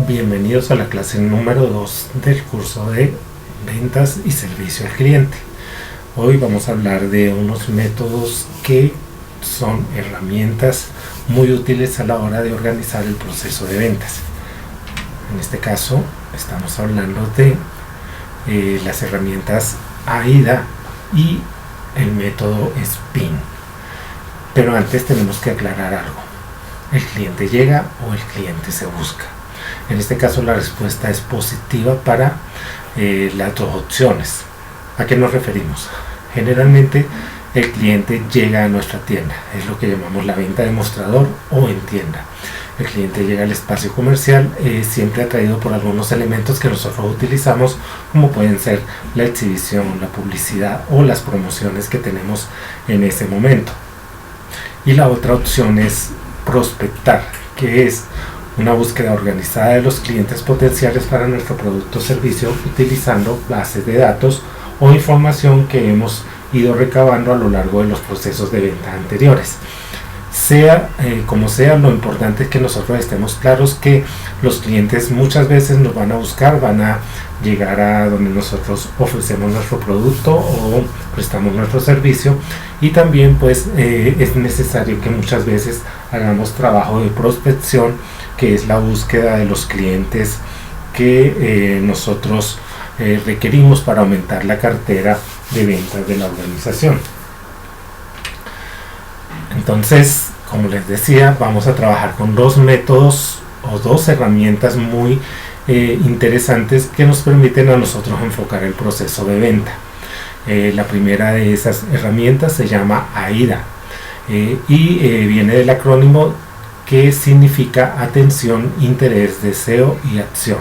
Bienvenidos a la clase número 2 del curso de ventas y servicio al cliente. Hoy vamos a hablar de unos métodos que son herramientas muy útiles a la hora de organizar el proceso de ventas. En este caso estamos hablando de las herramientas AIDA y el método SPIN. Pero antes tenemos que aclarar algo. ¿El cliente llega o el cliente se busca? En este caso la respuesta es positiva para las dos opciones. ¿A qué nos referimos? Generalmente el cliente llega a nuestra tienda, es lo que llamamos la venta de mostrador o en tienda. El cliente llega al espacio comercial siempre atraído por algunos elementos que nosotros utilizamos, como pueden ser la exhibición, la publicidad o las promociones que tenemos en ese momento. Y la otra opción es prospectar, que es una búsqueda organizada de los clientes potenciales para nuestro producto o servicio utilizando bases de datos o información que hemos ido recabando a lo largo de los procesos de venta anteriores. Sea como sea, lo importante es que nosotros estemos claros que los clientes muchas veces nos van a buscar, van a llegar a donde nosotros ofrecemos nuestro producto o prestamos nuestro servicio, y también pues es necesario que muchas veces hagamos trabajo de prospección, que es la búsqueda de los clientes que nosotros requerimos para aumentar la cartera de ventas de la organización. Entonces, como les decía, vamos a trabajar con dos métodos o dos herramientas muy interesantes que nos permiten a nosotros enfocar el proceso de venta. La primera de esas herramientas se llama AIDA y viene del acrónimo que significa atención, interés, deseo y acción.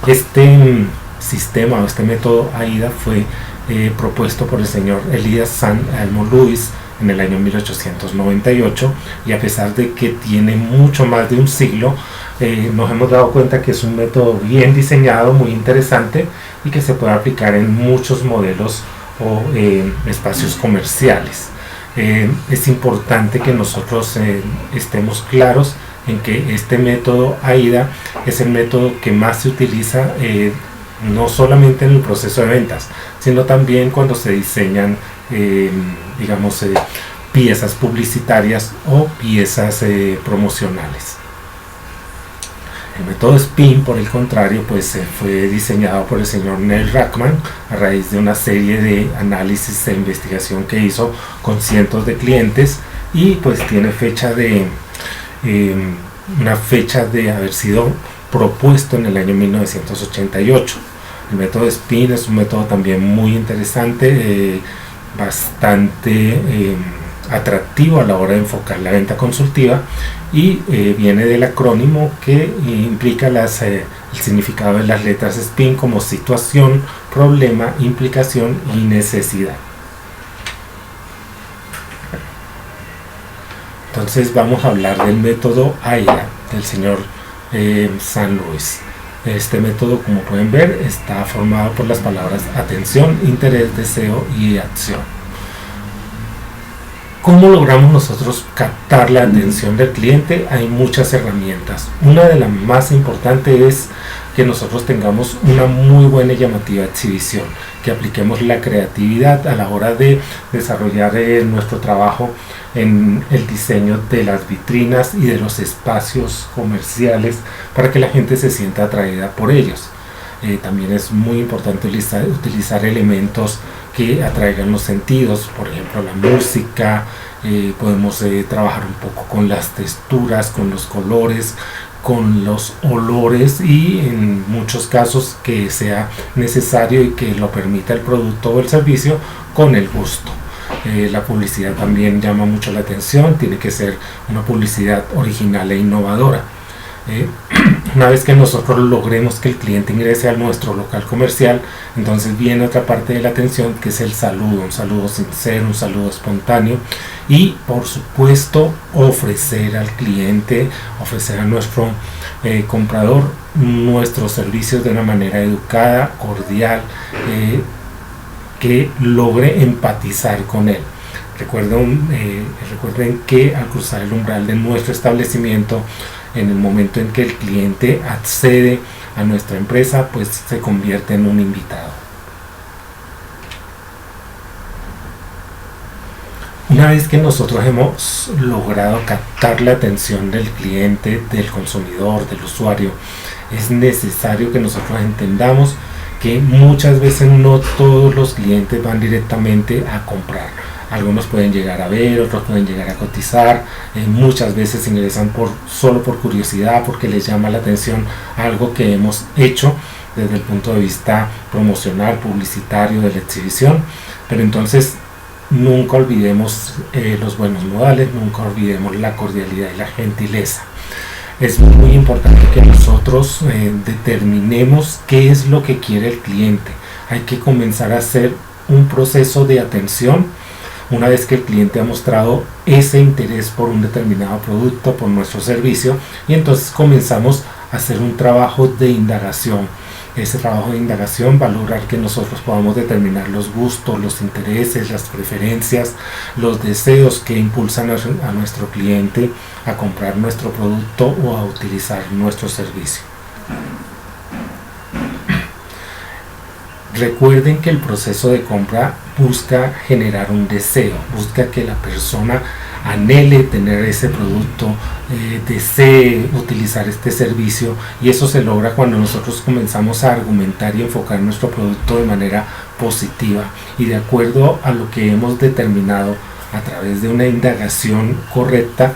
Este sistema o este método AIDA fue propuesto por el señor Elias San Elmo Lewis en el año 1898, y a pesar de que tiene mucho más de un siglo, nos hemos dado cuenta que es un método bien diseñado, muy interesante, y que se puede aplicar en muchos modelos o espacios comerciales. Es importante que nosotros estemos claros en que este método AIDA es el método que más se utiliza no solamente en el proceso de ventas, sino también cuando se diseñan piezas publicitarias o piezas promocionales. El método SPIN, por el contrario, pues fue diseñado por el señor Neil Rackman a raíz de una serie de análisis e investigación que hizo con cientos de clientes, y pues tiene una fecha de haber sido propuesto en el año 1988. El método SPIN es un método también muy interesante, bastante atractivo a la hora de enfocar la venta consultiva, y viene del acrónimo que implica el significado de las letras SPIN como situación, problema, implicación y necesidad. Entonces vamos a hablar del método AIDA del señor San Luis. Este método, como pueden ver, está formado por las palabras atención, interés, deseo y acción. ¿Cómo logramos nosotros captar la atención del cliente? Hay muchas herramientas. Una de las más importantes es que nosotros tengamos una muy buena y llamativa exhibición, que apliquemos la creatividad a la hora de desarrollar nuestro trabajo en el diseño de las vitrinas y de los espacios comerciales para que la gente se sienta atraída por ellos. También es muy importante utilizar elementos que atraigan los sentidos, por ejemplo la música. Podemos trabajar un poco con las texturas, con los colores, con los olores, y en muchos casos que sea necesario y que lo permita el producto o el servicio, con el gusto. La publicidad también llama mucho la atención, tiene que ser una publicidad original e innovadora. Una vez que nosotros logremos que el cliente ingrese a nuestro local comercial, entonces viene otra parte de la atención, que es el saludo, un saludo sincero, un saludo espontáneo, y por supuesto ofrecer al cliente, ofrecer a nuestro comprador nuestros servicios de una manera educada, cordial, que logre empatizar con él. Recuerden que al cruzar el umbral de nuestro establecimiento en el momento en que el cliente accede a nuestra empresa, pues se convierte en un invitado. Una vez que nosotros hemos logrado captar la atención del cliente, del consumidor, del usuario, es necesario que nosotros entendamos que muchas veces no todos los clientes van directamente a comprar. Algunos pueden llegar a ver, otros pueden llegar a cotizar, muchas veces ingresan solo por curiosidad, porque les llama la atención algo que hemos hecho desde el punto de vista promocional, publicitario, de la exhibición. Pero entonces nunca olvidemos los buenos modales, nunca olvidemos la cordialidad y la gentileza. Es muy importante que nosotros determinemos qué es lo que quiere el cliente. Hay que comenzar a hacer un proceso de atención una vez que el cliente ha mostrado ese interés por un determinado producto, por nuestro servicio, y entonces comenzamos a hacer un trabajo de indagación. Ese trabajo de indagación va a lograr que nosotros podamos determinar los gustos, los intereses, las preferencias, los deseos que impulsan a nuestro cliente a comprar nuestro producto o a utilizar nuestro servicio. Recuerden que el proceso de compra busca generar un deseo, busca que la persona anhele tener ese producto, desee utilizar este servicio, y eso se logra cuando nosotros comenzamos a argumentar y enfocar nuestro producto de manera positiva y de acuerdo a lo que hemos determinado a través de una indagación correcta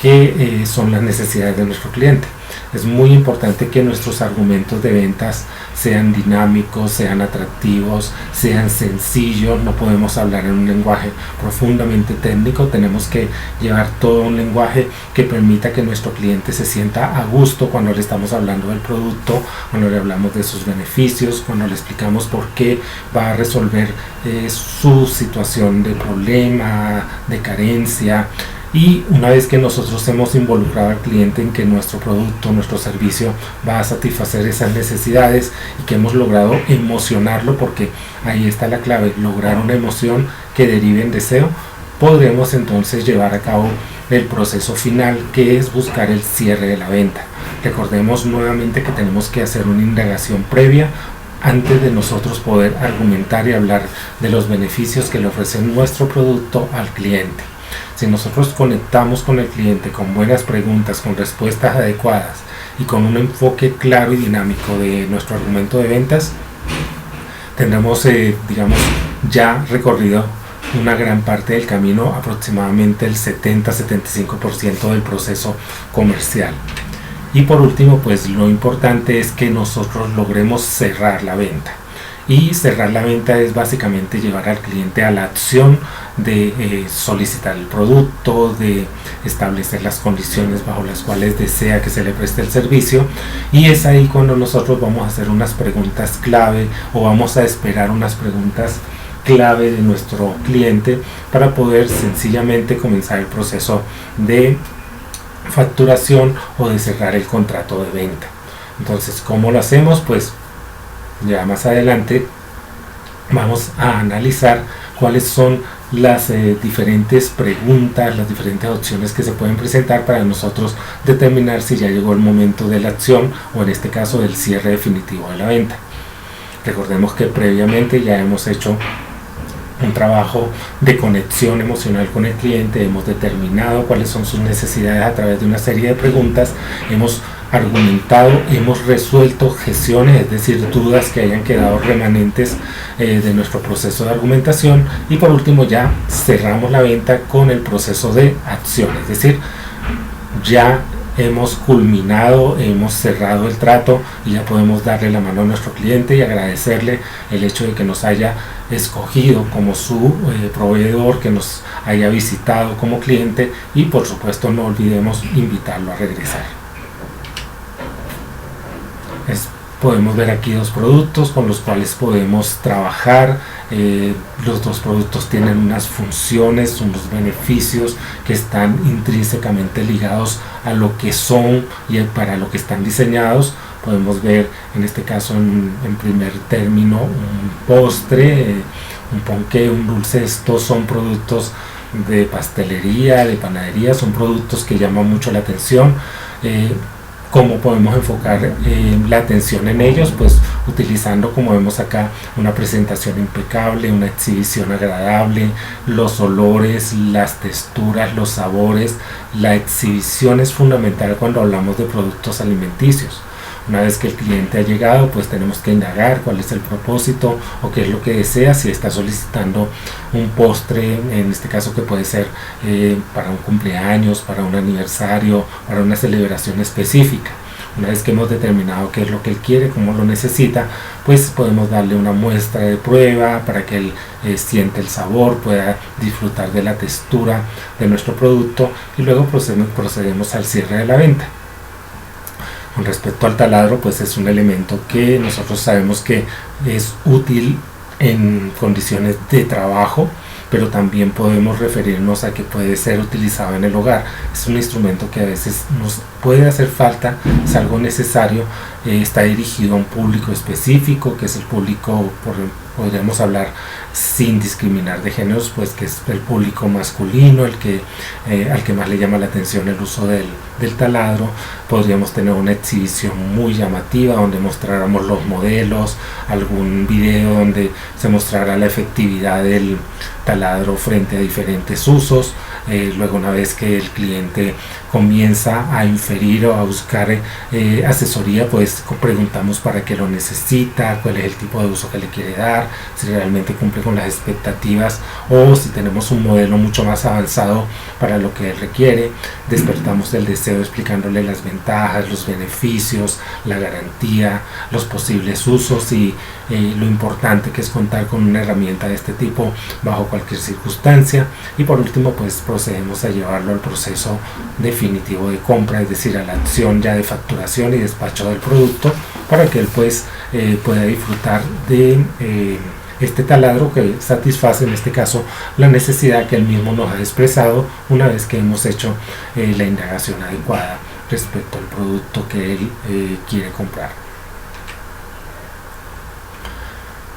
que son las necesidades de nuestro cliente. Es muy importante que nuestros argumentos de ventas sean dinámicos, sean atractivos, sean sencillos. No podemos hablar en un lenguaje profundamente técnico, tenemos que llevar todo un lenguaje que permita que nuestro cliente se sienta a gusto cuando le estamos hablando del producto, cuando le hablamos de sus beneficios, cuando le explicamos por qué va a resolver su situación de problema, de carencia. Y una vez que nosotros hemos involucrado al cliente en que nuestro producto, nuestro servicio va a satisfacer esas necesidades y que hemos logrado emocionarlo, porque ahí está la clave, lograr una emoción que derive en deseo, podremos entonces llevar a cabo el proceso final, que es buscar el cierre de la venta. Recordemos nuevamente que tenemos que hacer una indagación previa antes de nosotros poder argumentar y hablar de los beneficios que le ofrece nuestro producto al cliente. Si nosotros conectamos con el cliente con buenas preguntas, con respuestas adecuadas y con un enfoque claro y dinámico de nuestro argumento de ventas, tendremos, ya recorrido una gran parte del camino, aproximadamente el 70-75% del proceso comercial. Y por último, pues lo importante es que nosotros logremos cerrar la venta. Y cerrar la venta es básicamente llevar al cliente a la acción de solicitar el producto, de establecer las condiciones bajo las cuales desea que se le preste el servicio, y es ahí cuando nosotros vamos a hacer unas preguntas clave o vamos a esperar unas preguntas clave de nuestro cliente para poder sencillamente comenzar el proceso de facturación o de cerrar el contrato de venta. Entonces, ¿cómo lo hacemos? Pues ya más adelante vamos a analizar cuáles son las diferentes preguntas, las diferentes opciones que se pueden presentar para nosotros determinar si ya llegó el momento de la acción o en este caso del cierre definitivo de la venta. Recordemos que previamente ya hemos hecho un trabajo de conexión emocional con el cliente, hemos determinado cuáles son sus necesidades a través de una serie de preguntas, hemos argumentado, hemos resuelto objeciones, es decir, dudas que hayan quedado remanentes de nuestro proceso de argumentación, y por último ya cerramos la venta con el proceso de acción, es decir, ya hemos culminado, hemos cerrado el trato y ya podemos darle la mano a nuestro cliente y agradecerle el hecho de que nos haya escogido como su proveedor, que nos haya visitado como cliente, y por supuesto no olvidemos invitarlo a regresar. Podemos ver aquí dos productos con los cuales podemos trabajar. Los dos productos tienen unas funciones, unos beneficios que están intrínsecamente ligados a lo que son y para lo que están diseñados. Podemos ver en este caso en primer término un postre, un ponqué, un dulce. Estos son productos de pastelería, de panadería, son productos que llaman mucho la atención. ¿Cómo podemos enfocar la atención en ellos? Pues utilizando, como vemos acá, una presentación impecable, una exhibición agradable, los olores, las texturas, los sabores. La exhibición es fundamental cuando hablamos de productos alimenticios. Una vez que el cliente ha llegado, pues tenemos que indagar cuál es el propósito o qué es lo que desea. Si está solicitando un postre, en este caso que puede ser para un cumpleaños, para un aniversario, para una celebración específica. Una vez que hemos determinado qué es lo que él quiere, cómo lo necesita, pues podemos darle una muestra de prueba para que él siente el sabor, pueda disfrutar de la textura de nuestro producto y luego procedemos al cierre de la venta. Con respecto al taladro, pues es un elemento que nosotros sabemos que es útil en condiciones de trabajo, pero también podemos referirnos a que puede ser utilizado en el hogar. Es un instrumento que a veces nos puede hacer falta, es algo necesario, está dirigido a un público específico, que es el público, podríamos hablar sin discriminar de géneros, pues que es el público masculino, al que más le llama la atención el uso del taladro. Podríamos tener una exhibición muy llamativa donde mostráramos los modelos, algún video donde se mostrara la efectividad del taladro frente a diferentes usos. Luego, una vez que el cliente comienza a inferir o a buscar asesoría, pues preguntamos para qué lo necesita, cuál es el tipo de uso que le quiere dar, si realmente cumple con las expectativas o si tenemos un modelo mucho más avanzado para lo que él requiere. Despertamos el deseo explicándole las ventajas, los beneficios, la garantía, los posibles usos y lo importante que es contar con una herramienta de este tipo bajo cualquier circunstancia. Y por último, pues procedemos a llevarlo al proceso definitivo de compra, es decir, a la acción ya de facturación y despacho del producto, para que él pues pueda disfrutar de este taladro que satisface en este caso la necesidad que él mismo nos ha expresado una vez que hemos hecho la indagación adecuada respecto al producto que él quiere comprar.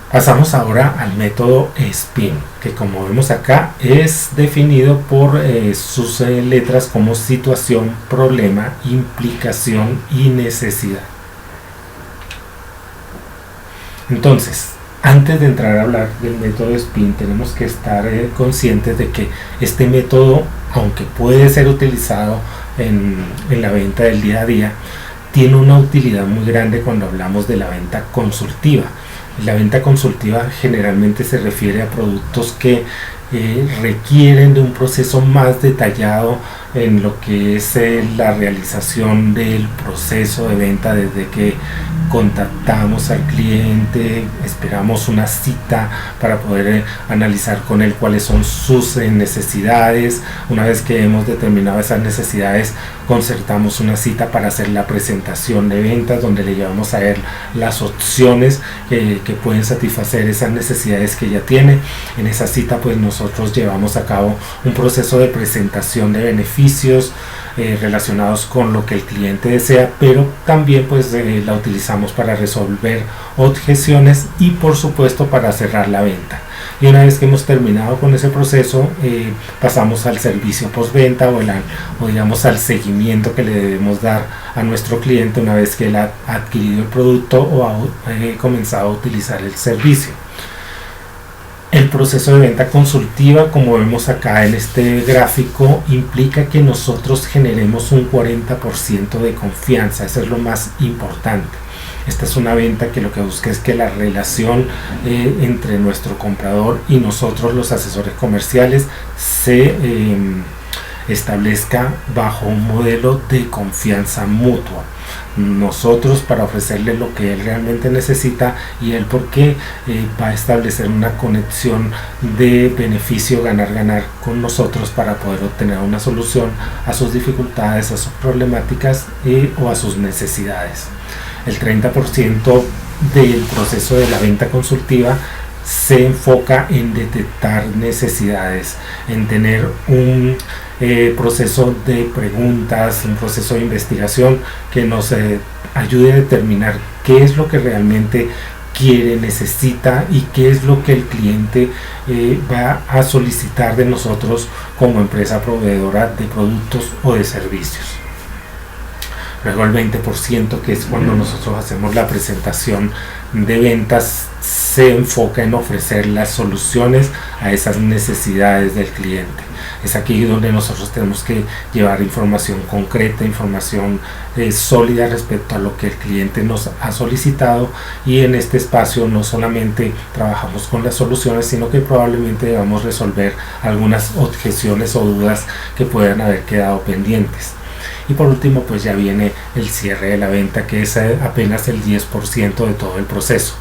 Pasamos ahora al método SPIN, que como vemos acá es definido por sus letras como situación, problema, implicación y necesidad. La Antes de entrar a hablar del método SPIN, tenemos que estar conscientes de que este método, aunque puede ser utilizado en la venta del día a día, tiene una utilidad muy grande cuando hablamos de la venta consultiva. La venta consultiva generalmente se refiere a productos que requieren de un proceso más detallado en lo que es la realización del proceso de venta, desde que contactamos al cliente, esperamos una cita para poder analizar con él cuáles son sus necesidades. Una vez que hemos determinado esas necesidades, concertamos una cita para hacer la presentación de ventas, donde le llevamos a él las opciones que pueden satisfacer esas necesidades que ya tiene. En esa cita pues nosotros llevamos a cabo un proceso de presentación de beneficios relacionados con lo que el cliente desea, pero también pues la utilizamos para resolver objeciones y por supuesto para cerrar la venta. Y una vez que hemos terminado con ese proceso, pasamos al servicio postventa o digamos al seguimiento que le debemos dar a nuestro cliente una vez que él ha adquirido el producto o ha comenzado a utilizar el servicio. El proceso de venta consultiva, como vemos acá en este gráfico, implica que nosotros generemos un 40% de confianza. Eso es lo más importante. Esta es una venta que lo que busca es que la relación entre nuestro comprador y nosotros, los asesores comerciales, se establezca bajo un modelo de confianza mutua. Nosotros para ofrecerle lo que él realmente necesita y él porque va a establecer una conexión de beneficio ganar-ganar con nosotros para poder obtener una solución a sus dificultades, a sus problemáticas o a sus necesidades. El 30% del proceso de la venta consultiva se enfoca en detectar necesidades, en tener un proceso de preguntas, un proceso de investigación que nos ayude a determinar qué es lo que realmente quiere, necesita y qué es lo que el cliente va a solicitar de nosotros como empresa proveedora de productos o de servicios. Luego el 20%, que es cuando nosotros hacemos la presentación de ventas, se enfoca en ofrecer las soluciones a esas necesidades del cliente. Es aquí donde nosotros tenemos que llevar información concreta, información sólida respecto a lo que el cliente nos ha solicitado, y en este espacio no solamente trabajamos con las soluciones, sino que probablemente debamos resolver algunas objeciones o dudas que puedan haber quedado pendientes. Y por último, pues ya viene el cierre de la venta, que es apenas el 10% de todo el proceso.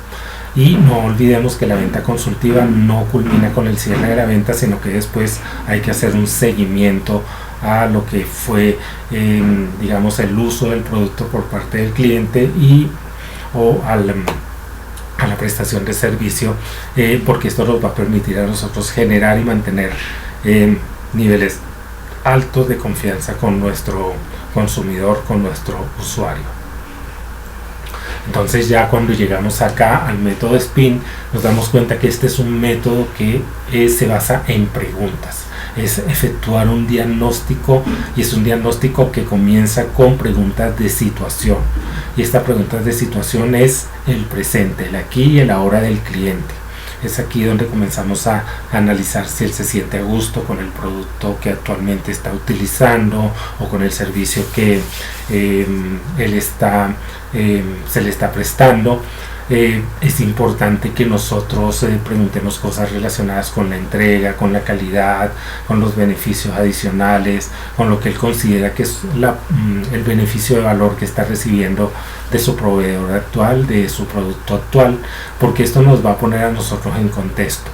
Y no olvidemos que la venta consultiva no culmina con el cierre de la venta, sino que después hay que hacer un seguimiento a lo que fue, digamos, el uso del producto por parte del cliente o a la prestación de servicio, porque esto nos va a permitir a nosotros generar y mantener niveles altos de confianza con nuestro consumidor, con nuestro usuario. Entonces, ya cuando llegamos acá al método SPIN, nos damos cuenta que este es un método que se basa en preguntas. Es efectuar un diagnóstico, y es un diagnóstico que comienza con preguntas de situación. Y esta pregunta de situación es el presente, el aquí y el ahora del cliente. Es aquí donde comenzamos a analizar si él se siente a gusto con el producto que actualmente está utilizando o con el servicio que se le está prestando. Es importante que nosotros preguntemos cosas relacionadas con la entrega, con la calidad, con los beneficios adicionales, con lo que él considera que es el beneficio de valor que está recibiendo de su proveedor actual, de su producto actual, porque esto nos va a poner a nosotros en contexto.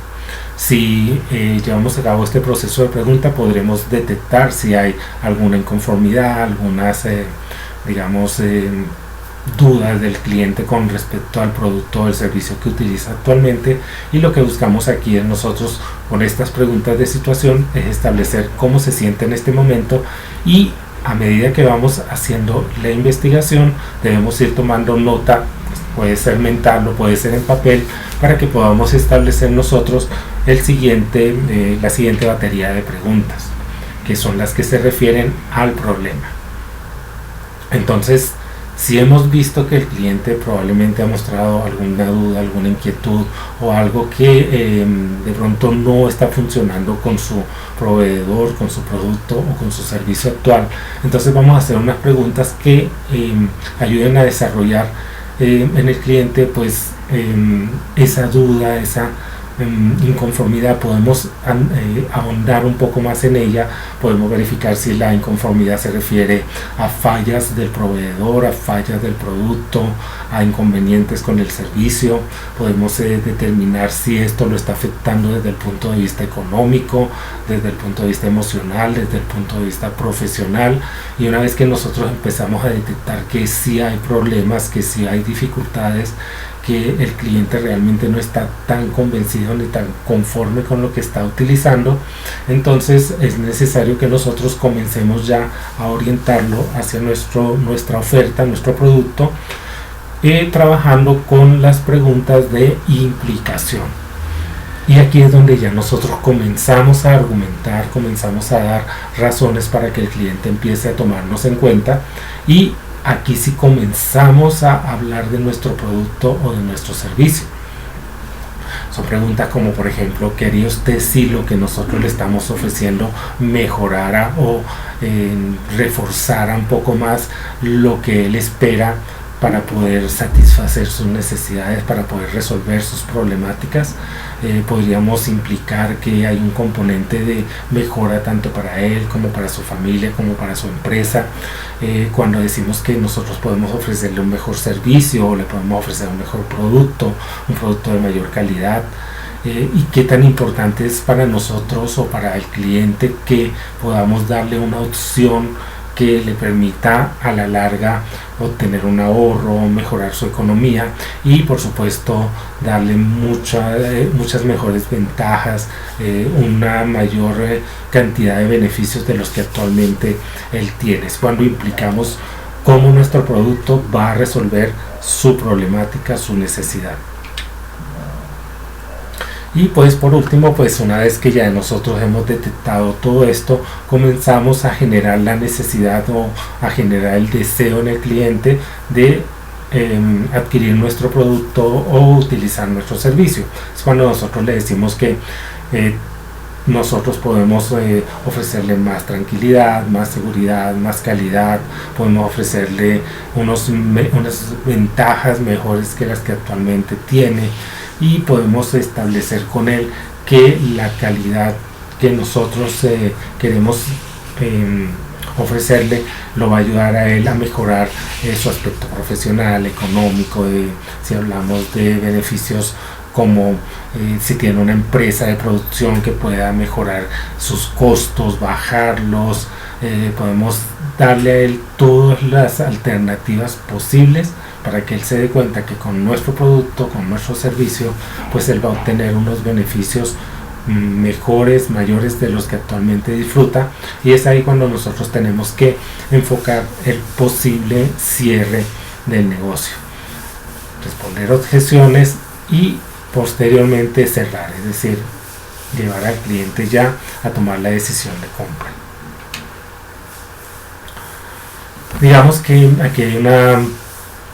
Si llevamos a cabo este proceso de pregunta, podremos detectar si hay alguna inconformidad, algunas, dudas del cliente con respecto al producto o el servicio que utiliza actualmente. Y lo que buscamos aquí en nosotros con estas preguntas de situación es establecer cómo se siente en este momento, y a medida que vamos haciendo la investigación debemos ir tomando nota, puede ser mental o puede ser en papel, para que podamos establecer nosotros la siguiente batería de preguntas, que son las que se refieren al problema. Entonces, si hemos visto que el cliente probablemente ha mostrado alguna duda, alguna inquietud o algo que de pronto no está funcionando con su proveedor, con su producto o con su servicio actual, entonces vamos a hacer unas preguntas que ayuden a desarrollar en el cliente pues esa duda, esa inconformidad. Podemos ahondar un poco más en ella, podemos verificar si la inconformidad se refiere a fallas del proveedor, a fallas del producto, a inconvenientes con el servicio. Podemos determinar si esto lo está afectando desde el punto de vista económico, desde el punto de vista emocional, desde el punto de vista profesional. Y una vez que nosotros empezamos a detectar que sí hay problemas, que sí hay dificultades, que el cliente realmente no está tan convencido ni tan conforme con lo que está utilizando, entonces es necesario que nosotros comencemos ya a orientarlo hacia nuestra oferta, nuestro producto, trabajando con las preguntas de implicación. Y aquí es donde ya nosotros comenzamos a argumentar, comenzamos a dar razones para que el cliente empiece a tomarnos en cuenta, y aquí sí comenzamos a hablar de nuestro producto o de nuestro servicio. Son preguntas como, por ejemplo, ¿qué haría usted si lo que nosotros le estamos ofreciendo mejorara o reforzara un poco más lo que él espera para poder satisfacer sus necesidades, para poder resolver sus problemáticas? Podríamos implicar que hay un componente de mejora tanto para él como para su familia, como para su empresa. Cuando decimos que nosotros podemos ofrecerle un mejor servicio o le podemos ofrecer un mejor producto, un producto de mayor calidad, y qué tan importante es para nosotros o para el cliente que podamos darle una opción que le permita a la larga obtener un ahorro, mejorar su economía y por supuesto darle muchas mejores ventajas, una mayor cantidad de beneficios de los que actualmente él tiene. Es cuando implicamos cómo nuestro producto va a resolver su problemática, su necesidad. Y pues por último, pues una vez que ya nosotros hemos detectado todo esto, comenzamos a generar la necesidad o a generar el deseo en el cliente de adquirir nuestro producto o utilizar nuestro servicio. Es cuando nosotros le decimos que nosotros podemos ofrecerle más tranquilidad, más seguridad, más calidad, podemos ofrecerle unas ventajas mejores que las que actualmente tiene, y podemos establecer con él que la calidad que nosotros queremos ofrecerle lo va a ayudar a él a mejorar su aspecto profesional, económico, si hablamos de beneficios como si tiene una empresa de producción que pueda mejorar sus costos, bajarlos, podemos darle a él todas las alternativas posibles para que él se dé cuenta que con nuestro producto, con nuestro servicio, pues él va a obtener unos beneficios mejores, mayores de los que actualmente disfruta, y es ahí cuando nosotros tenemos que enfocar el posible cierre del negocio, responder objeciones y posteriormente cerrar, es decir, llevar al cliente ya a tomar la decisión de compra. Digamos que aquí hay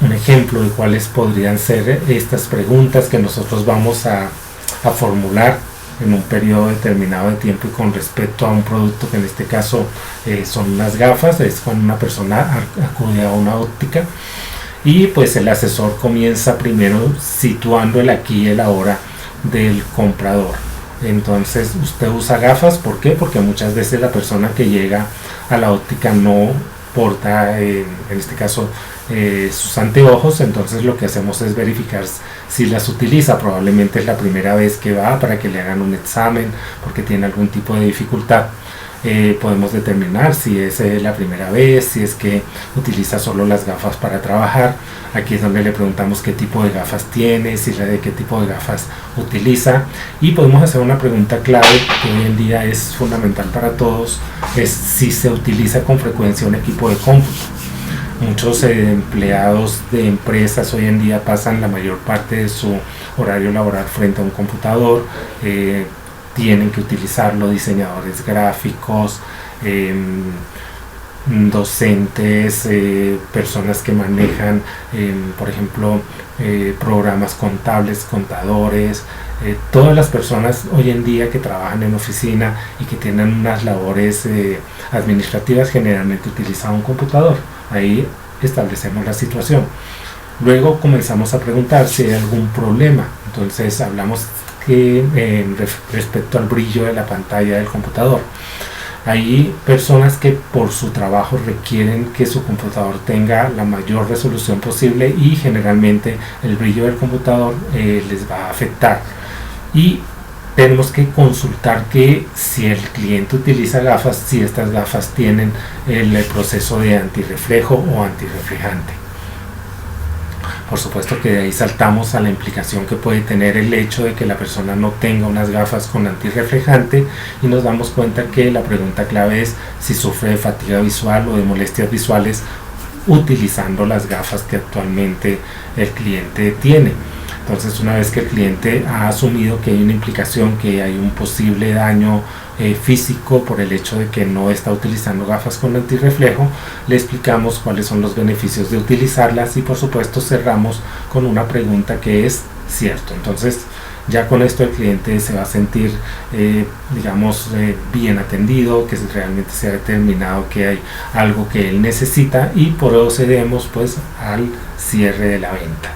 un ejemplo de cuáles podrían ser estas preguntas que nosotros vamos a formular en un periodo determinado de tiempo y con respecto a un producto que en este caso son unas gafas. Es cuando una persona acude a una óptica y pues el asesor comienza primero situando el aquí y el ahora del comprador. Entonces usted usa gafas, ¿por qué? Porque muchas veces la persona que llega a la óptica no porta en este caso sus anteojos, entonces lo que hacemos es verificar si las utiliza. Probablemente es la primera vez que va para que le hagan un examen porque tiene algún tipo de dificultad. Podemos determinar si es la primera vez, si es que utiliza solo las gafas para trabajar. Aquí es donde le preguntamos qué tipo de gafas tiene, si de qué tipo de gafas utiliza, y podemos hacer una pregunta clave que hoy en día es fundamental para todos, es si se utiliza con frecuencia un equipo de cómputo. Muchos empleados de empresas hoy en día pasan la mayor parte de su horario laboral frente a un computador, tienen que utilizarlo diseñadores gráficos, docentes, personas que manejan por ejemplo programas contables, contadores, todas las personas hoy en día que trabajan en oficina y que tienen unas labores administrativas generalmente utilizan un computador. Ahí establecemos la situación. Luego comenzamos a preguntar si hay algún problema. Entonces hablamos respecto al brillo de la pantalla del computador. Hay personas que por su trabajo requieren que su computador tenga la mayor resolución posible y generalmente el brillo del computador les va a afectar. Y tenemos que consultar que si el cliente utiliza gafas, si estas gafas tienen el proceso de antirreflejo o antirreflejante. Por supuesto que de ahí saltamos a la implicación que puede tener el hecho de que la persona no tenga unas gafas con antirreflejante, y nos damos cuenta que la pregunta clave es si sufre de fatiga visual o de molestias visuales utilizando las gafas que actualmente el cliente tiene. Entonces, una vez que el cliente ha asumido que hay una implicación, que hay un posible daño físico por el hecho de que no está utilizando gafas con antirreflejo, le explicamos cuáles son los beneficios de utilizarlas y por supuesto cerramos con una pregunta que es cierto. Entonces ya con esto el cliente se va a sentir bien atendido, que realmente se ha determinado que hay algo que él necesita, y procedemos pues al cierre de la venta.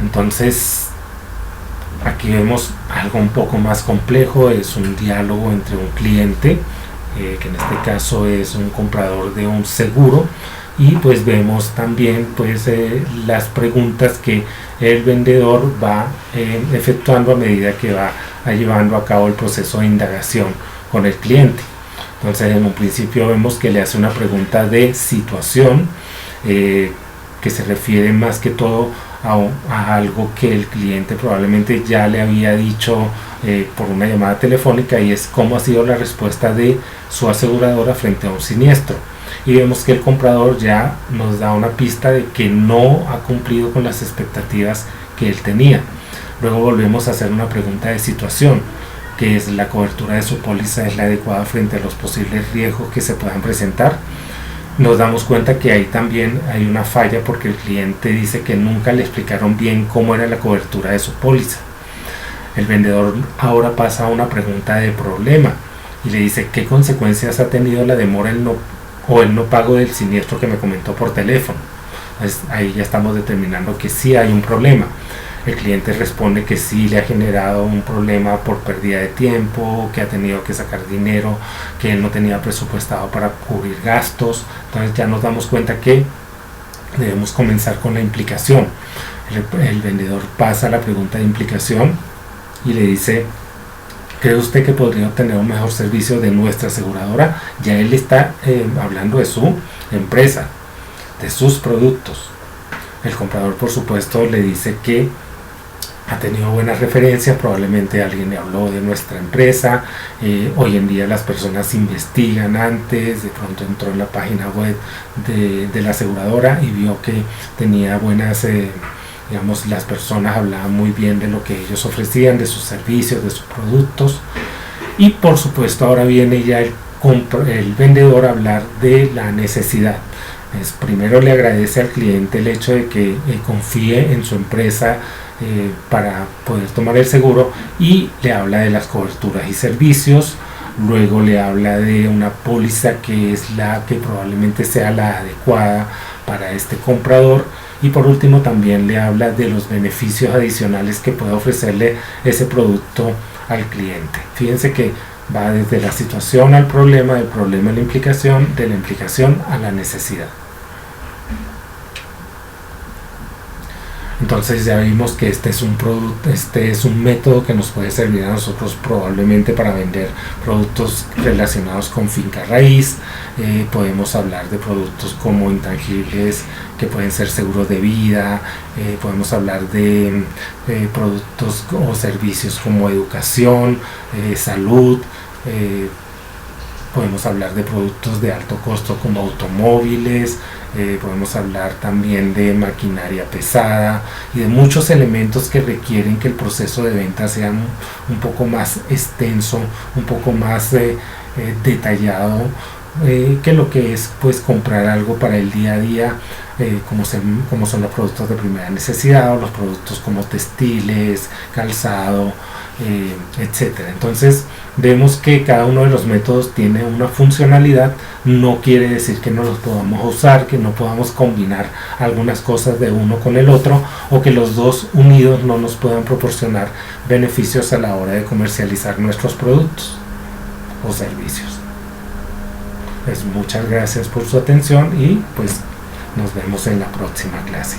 Entonces aquí vemos algo un poco más complejo, es un diálogo entre un cliente, que en este caso es un comprador de un seguro, y pues vemos también pues las preguntas que el vendedor va efectuando a medida que va llevando a cabo el proceso de indagación con el cliente. Entonces en un principio vemos que le hace una pregunta de situación, que se refiere más que todo a algo que el cliente probablemente ya le había dicho por una llamada telefónica, y es cómo ha sido la respuesta de su aseguradora frente a un siniestro. Y vemos que el comprador ya nos da una pista de que no ha cumplido con las expectativas que él tenía. Luego volvemos a hacer una pregunta de situación, que es: ¿la cobertura de su póliza es la adecuada frente a los posibles riesgos que se puedan presentar? Nos damos cuenta que ahí también hay una falla, porque el cliente dice que nunca le explicaron bien cómo era la cobertura de su póliza. El vendedor ahora pasa a una pregunta de problema y le dice: ¿qué consecuencias ha tenido la demora o el no pago del siniestro que me comentó por teléfono? Pues ahí ya estamos determinando que sí hay un problema. El cliente responde que sí le ha generado un problema por pérdida de tiempo, que ha tenido que sacar dinero que él no tenía presupuestado para cubrir gastos. Entonces ya nos damos cuenta que debemos comenzar con la implicación. El vendedor pasa a la pregunta de implicación y le dice: ¿cree usted que podría obtener un mejor servicio de nuestra aseguradora? Ya él está hablando de su empresa, de sus productos. El comprador, por supuesto, le dice que ha tenido buenas referencias, probablemente alguien le habló de nuestra empresa. Hoy en día las personas investigan antes, de pronto entró en la página web de la aseguradora y vio que tenía buenas, digamos, las personas hablaban muy bien de lo que ellos ofrecían, de sus servicios, de sus productos. Y por supuesto ahora viene ya el vendedor a hablar de la necesidad. Primero le agradece al cliente el hecho de que confíe en su empresa para poder tomar el seguro, y le habla de las coberturas y servicios. Luego le habla de una póliza que es la que probablemente sea la adecuada para este comprador, y por último también le habla de los beneficios adicionales que puede ofrecerle ese producto al cliente. Fíjense que va desde la situación al problema, del problema a la implicación, de la implicación a la necesidad. Entonces ya vimos que este es un método que nos puede servir a nosotros probablemente para vender productos relacionados con finca raíz. Podemos hablar de productos como intangibles, que pueden ser seguros de vida. Podemos hablar de productos o servicios como educación, salud. Podemos hablar de productos de alto costo como automóviles. Podemos hablar también de maquinaria pesada y de muchos elementos que requieren que el proceso de venta sea un poco más extenso, un poco más detallado, que lo que es pues comprar algo para el día a día, como son los productos de primera necesidad, o los productos como textiles, calzado, etcétera. Entonces vemos que cada uno de los métodos tiene una funcionalidad. No quiere decir que no los podamos usar, que no podamos combinar algunas cosas de uno con el otro, o que los dos unidos no nos puedan proporcionar beneficios a la hora de comercializar nuestros productos o servicios. Pues muchas gracias por su atención y pues nos vemos en la próxima clase.